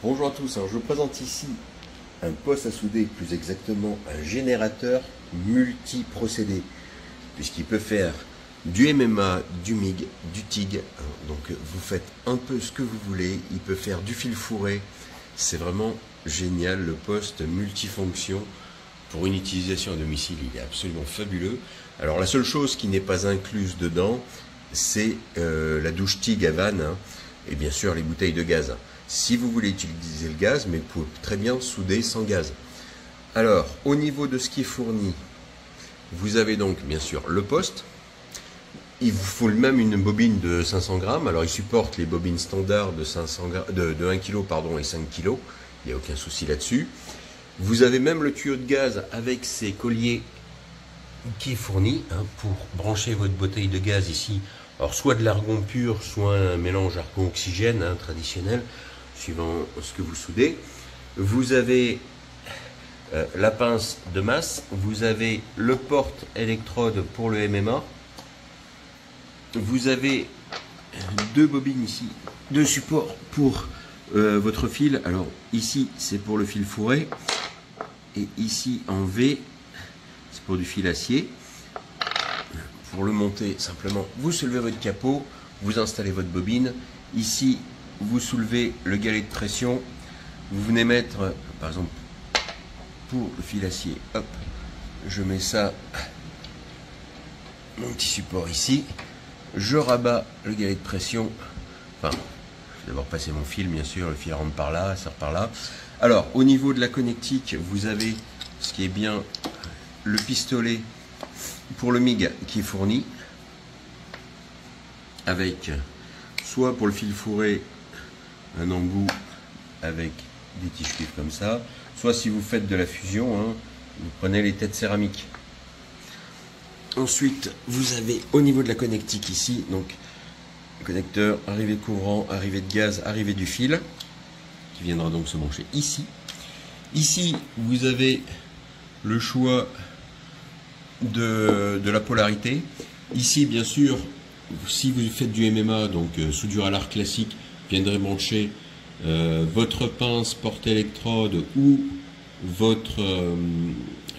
Bonjour à tous, alors je vous présente ici un poste à souder, plus exactement un générateur multi-procédé, puisqu'il peut faire du MMA, du MIG, du TIG, donc vous faites un peu ce que vous voulez, il peut faire du fil fourré, c'est vraiment génial, le poste multifonction pour une utilisation à domicile, il est absolument fabuleux. Alors la seule chose qui n'est pas incluse dedans, c'est la douche TIG à vanne, et bien sûr les bouteilles de gaz. Si vous voulez utiliser le gaz, mais vous pouvez très bien souder sans gaz. Alors, au niveau de ce qui est fourni, vous avez donc bien sûr le poste. Il vous faut même une bobine de 500 grammes. Alors, il supporte les bobines standards de 1 kg et 5 kg. Il n'y a aucun souci là-dessus. Vous avez même le tuyau de gaz avec ses colliers qui est fourni pour brancher votre bouteille de gaz ici. Alors, soit de l'argon pur, soit un mélange argon-oxygène traditionnel, suivant ce que vous soudez. Vous avez la pince de masse, vous avez le porte-électrode pour le MMA, vous avez deux bobines ici, deux supports pour votre fil. Alors ici c'est pour le fil fourré et ici en V c'est pour du fil acier. Pour le monter, simplement vous soulevez votre capot, vous installez votre bobine, ici vous soulevez le galet de pression, vous venez mettre, par exemple, pour le fil acier, hop, je mets ça, mon petit support ici, je rabats le galet de pression, enfin, je vais d'abord passer mon fil, bien sûr, le fil rentre par là, sort par là. Alors, au niveau de la connectique, vous avez, ce qui est bien, le pistolet pour le MIG qui est fourni, avec, soit pour le fil fourré, un embout avec des tiges cuivres comme ça, soit si vous faites de la fusion, vous prenez les têtes céramiques. Ensuite, vous avez au niveau de la connectique ici, donc connecteur, arrivée de courant, arrivée de gaz, arrivée du fil, qui viendra donc se brancher ici. Ici, vous avez le choix de la polarité. Ici, bien sûr, si vous faites du MMA, donc soudure à l'arc classique, viendrez brancher votre pince porte-électrode ou votre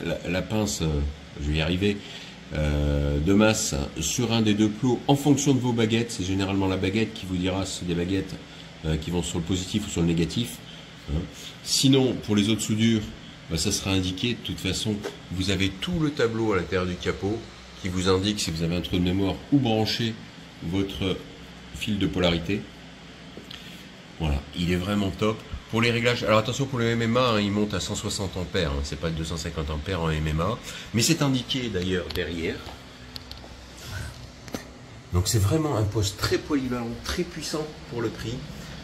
la pince, je vais y arriver, de masse sur un des deux plots en fonction de vos baguettes. C'est généralement la baguette qui vous dira si c'est des baguettes qui vont sur le positif ou sur le négatif. Sinon, pour les autres soudures, ça sera indiqué. De toute façon, vous avez tout le tableau à l'intérieur du capot qui vous indique si vous avez un trou de mémoire où brancher votre fil de polarité. Voilà, il est vraiment top. Pour les réglages, alors attention, pour le MMA, il monte à 160 ampères, c'est pas 250 ampères en MMA, mais c'est indiqué d'ailleurs derrière. Voilà. Donc c'est vraiment un poste très polyvalent, très puissant pour le prix.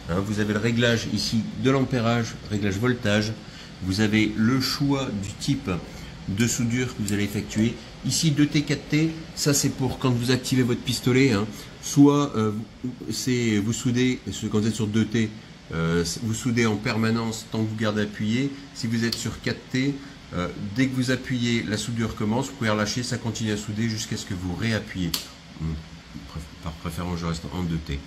Vous avez le réglage ici de l'ampérage, réglage voltage. Vous avez le choix du type de soudure que vous allez effectuer. Ici 2T, 4T, ça c'est pour quand vous activez votre pistolet. Soit vous soudez, quand vous êtes sur 2T, vous soudez en permanence tant que vous gardez appuyé. Si vous êtes sur 4T, dès que vous appuyez, la soudure commence, vous pouvez relâcher, ça continue à souder jusqu'à ce que vous réappuyez. Par préférence, je reste en 2T.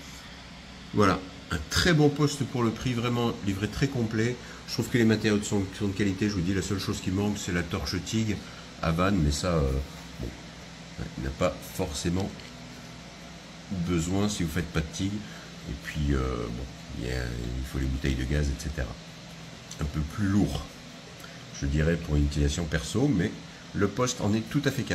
Voilà, un très bon poste pour le prix, vraiment livré très complet. Je trouve que les matériaux sont de qualité. Je vous dis, la seule chose qui manque, c'est la torche TIG à vanne, mais ça, bon, il n'a pas forcément besoin si vous ne faites pas de TIG. Et puis, bon, il faut les bouteilles de gaz, etc. Un peu plus lourd, je dirais, pour une utilisation perso, mais le poste en est tout à fait capable.